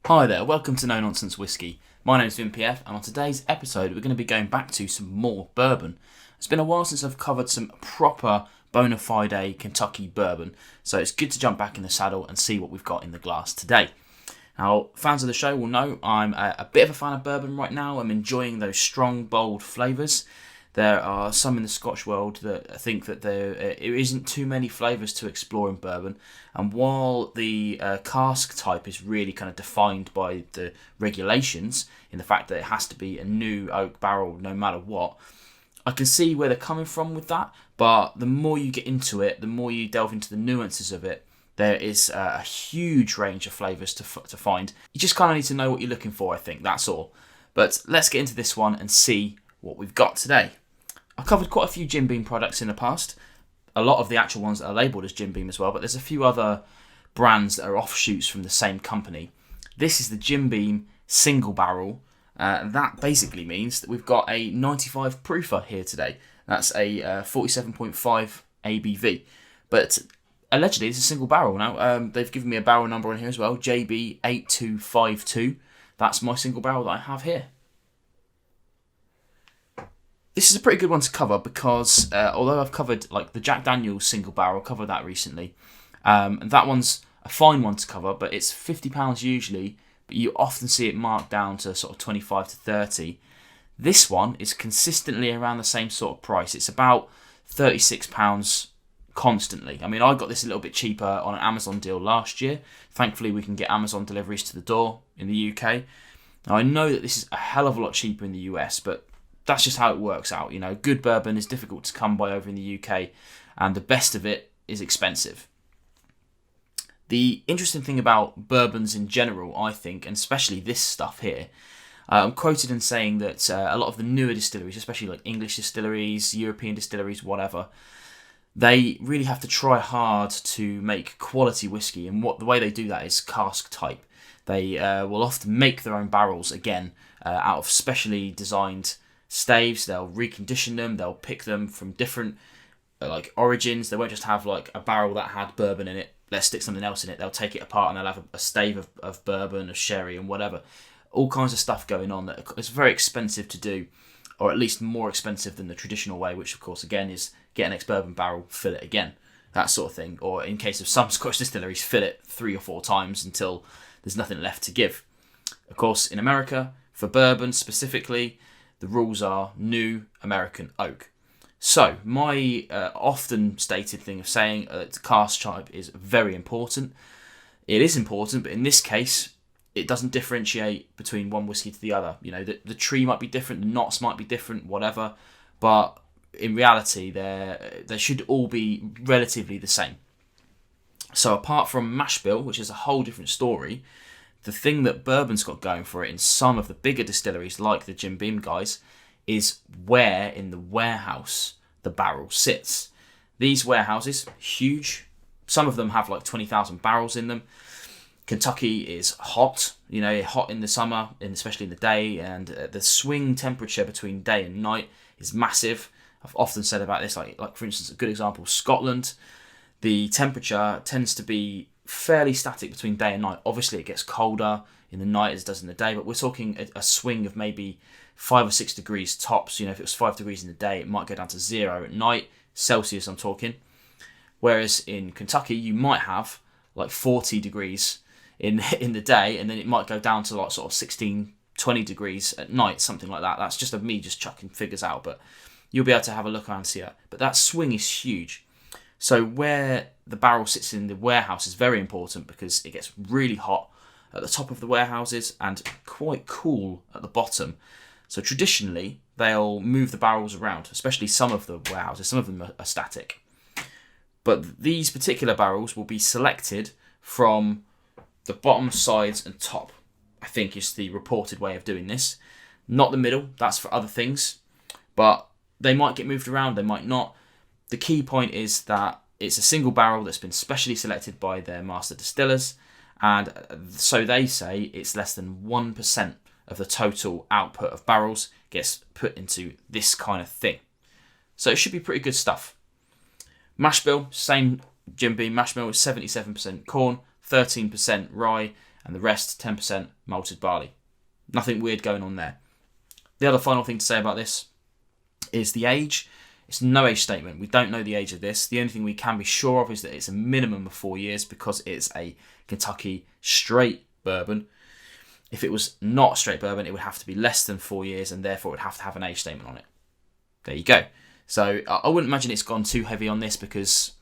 Hi there, welcome to Nonsense Whisky. My name's VinPF, and on today's episode we're going to be going back to some more bourbon. It's been a while since I've covered some proper bona fide Kentucky bourbon, so it's good to jump back in the saddle and see what we've got in the glass today. Now, fans of the show will know I'm a bit of a fan of bourbon right now. I'm enjoying those strong, bold flavours. There are some in the Scotch world that think that there isn't too many flavours to explore in bourbon. And while the cask type is really kind of defined by the regulations, in the fact that it has to be a new oak barrel no matter what, I can see where they're coming from with that. But the more you get into it, the more you delve into the nuances of it, there is a huge range of flavours to find. You just kind of need to know what you're looking for, I think, that's all. But let's get into this one and see what we've got today. I've covered quite a few Jim Beam products in the past. A lot of the actual ones that are labelled as Jim Beam as well, but there's a few other brands that are offshoots from the same company. This is the Jim Beam single barrel. That basically means that we've got a 95 proofer here today. That's a 47.5 ABV. But allegedly it's a single barrel now. They've given me a barrel number on here as well, JB8252. That's my single barrel that I have here. This is a pretty good one to cover because although I've covered like the Jack Daniel's single barrel, covered that recently, and that one's a fine one to cover, but it's £50 usually, but you often see it marked down to sort of 25 to 30. This one is consistently around the same sort of price. It's about £36 constantly. I mean, I got this a little bit cheaper on an Amazon deal last year. Thankfully, we can get Amazon deliveries to the door in the UK. Now, I know that this is a hell of a lot cheaper in the US, but that's just how it works out. You know, good bourbon is difficult to come by over in the UK, and the best of it is expensive. The interesting thing about bourbons in general, I think, and especially this stuff here, I'm quoted in saying that a lot of the newer distilleries, especially like English distilleries, European distilleries, whatever, they really have to try hard to make quality whiskey, and the way they do that is cask type. They will often make their own barrels again out of specially designed staves. They'll recondition them, they'll pick them from different like origins. They won't just have like a barrel that had bourbon in it, let's stick something else in it. They'll take it apart and they'll have a stave of bourbon, of sherry and whatever. All kinds of stuff going on that it's very expensive to do, or at least more expensive than the traditional way, which of course again is get an ex-bourbon barrel, fill it again, that sort of thing. Or in case of some Scotch distilleries, fill it 3 or 4 times until there's nothing left to give. Of course, in America, for bourbon specifically, the rules are new American oak. So, my often stated thing of saying cask type is very important. It is important, but in this case, it doesn't differentiate between one whiskey to the other. You know, the tree might be different, the knots might be different, whatever, but in reality, they should all be relatively the same. So, apart from mash bill, which is a whole different story, the thing that bourbon's got going for it in some of the bigger distilleries, like the Jim Beam guys, is where in the warehouse the barrel sits. These warehouses, huge. Some of them have like 20,000 barrels in them. Kentucky is hot, you know, hot in the summer, and especially in the day, and the swing temperature between day and night is massive. I've often said about this, like for instance, a good example, Scotland. The temperature tends to be fairly static between day and night. Obviously, it gets colder in the night as it does in the day, but we're talking a swing of maybe 5 or 6 degrees tops. You know, if it was 5 degrees in the day, it might go down to 0 at night, Celsius I'm talking. Whereas in Kentucky, you might have like 40 degrees in the day, and then it might go down to like sort of 16, 20 degrees at night, something like that. That's just me just chucking figures out, but you'll be able to have a look around and see that. But that swing is huge. So where the barrel sits in the warehouse is very important because it gets really hot at the top of the warehouses and quite cool at the bottom. So traditionally, they'll move the barrels around, especially some of the warehouses. Some of them are static. But these particular barrels will be selected from the bottom, sides and top, I think is the reported way of doing this. Not the middle, that's for other things. But they might get moved around, they might not. The key point is that it's a single barrel that's been specially selected by their master distillers, and so they say it's less than 1% of the total output of barrels gets put into this kind of thing. So it should be pretty good stuff. Mash bill, same Jim Beam mash bill, is 77% corn, 13% rye, and the rest 10% malted barley. Nothing weird going on there. The other final thing to say about this is the age. It's no age statement. We don't know the age of this. The only thing we can be sure of is that it's a minimum of 4 years because it's a Kentucky straight bourbon. If it was not straight bourbon, it would have to be less than 4 years, and therefore it would have to have an age statement on it. There you go. So I wouldn't imagine it's gone too heavy on this, because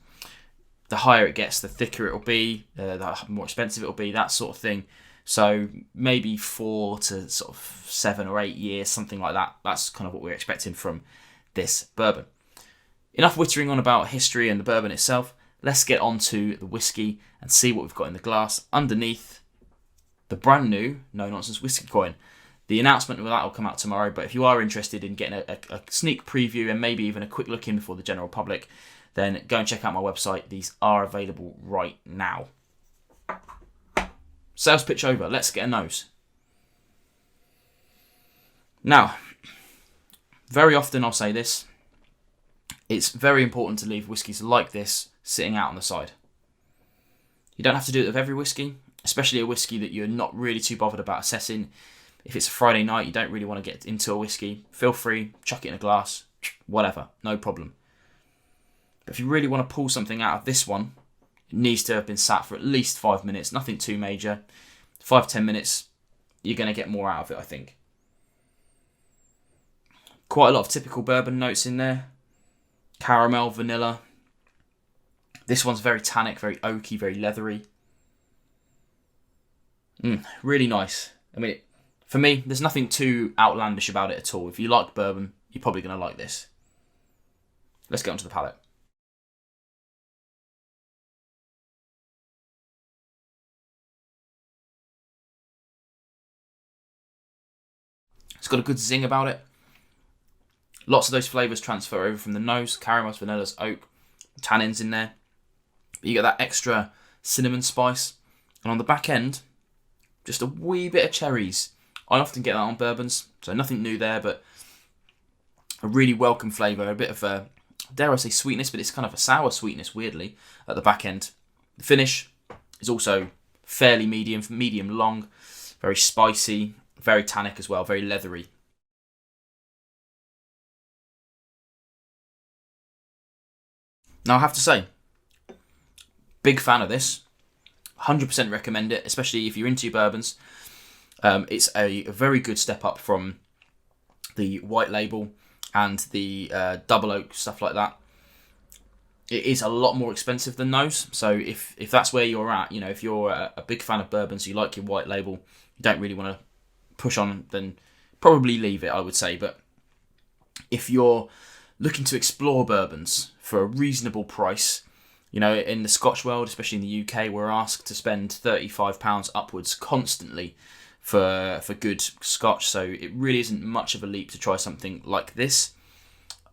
the higher it gets, the thicker it'll be, the more expensive it'll be, that sort of thing. So maybe 4 to sort of 7 or 8 years, something like that. That's kind of what we're expecting from this bourbon. Enough wittering on about history and the bourbon itself. Let's get on to the whiskey and see what we've got in the glass underneath the brand new No Nonsense Whisky coin. The announcement of that will come out tomorrow, but if you are interested in getting a sneak preview and maybe even a quick look in for the general public, then go and check out my website. These are available right now. Sales pitch over. Let's get a nose. Now, very often I'll say this. It's very important to leave whiskies like this sitting out on the side. You don't have to do it with every whiskey, especially a whiskey that you're not really too bothered about assessing. If it's a Friday night, you don't really want to get into a whiskey, feel free, chuck it in a glass, whatever, no problem. But if you really want to pull something out of this one, it needs to have been sat for at least 5 minutes, nothing too major. 5-10 minutes, you're going to get more out of it, I think. Quite a lot of typical bourbon notes in there. Caramel, vanilla. This one's very tannic, very oaky, very leathery. Really nice. I mean, for me, there's nothing too outlandish about it at all. If you like bourbon, you're probably going to like this. Let's get onto the palate. It's got a good zing about it. Lots of those flavours transfer over from the nose. Caramels, vanillas, oak, tannins in there. You get that extra cinnamon spice. And on the back end, just a wee bit of cherries. I often get that on bourbons, so nothing new there, but a really welcome flavour. A bit of a, dare I say, sweetness, but it's kind of a sour sweetness, weirdly, at the back end. The finish is also fairly medium long, very spicy, very tannic as well, very leathery. Now I have to say, big fan of this. 100% recommend it, especially if you're into bourbons. It's a very good step up from the white label and the double oak, stuff like that. It is a lot more expensive than those. So if that's where you're at, you know, if you're a big fan of bourbons, you like your white label, you don't really want to push on, then probably leave it, I would say. But if you're looking to explore bourbons for a reasonable price, you know, in the Scotch world, especially in the UK, we're asked to spend £35 upwards constantly for good Scotch, so it really isn't much of a leap to try something like this.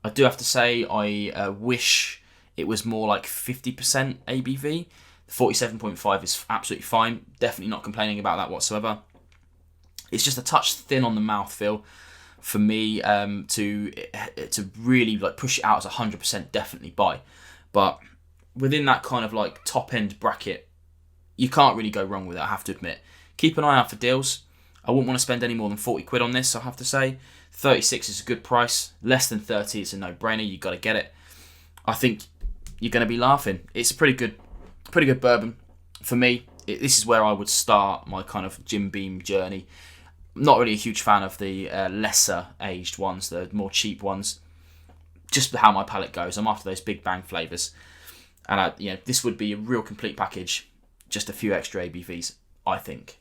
I do have to say, I wish it was more like 50% ABV. 47.5 is absolutely fine. Definitely not complaining about that whatsoever. It's just a touch thin on the mouthfeel for me to really like push it out as 100% definitely buy. But within that kind of like top end bracket, you can't really go wrong with it, I have to admit. Keep an eye out for deals. I wouldn't want to spend any more than 40 quid on this, I have to say. 36 is a good price. Less than 30, it's a no-brainer. You've got to get it. I think you're going to be laughing. It's a pretty good bourbon. For me, this is where I would start my kind of Jim Beam journey. I'm not really a huge fan of the lesser aged ones, the more cheap ones. Just how my palate goes. I'm after those big bang flavours. And this would be a real complete package. Just a few extra ABVs, I think.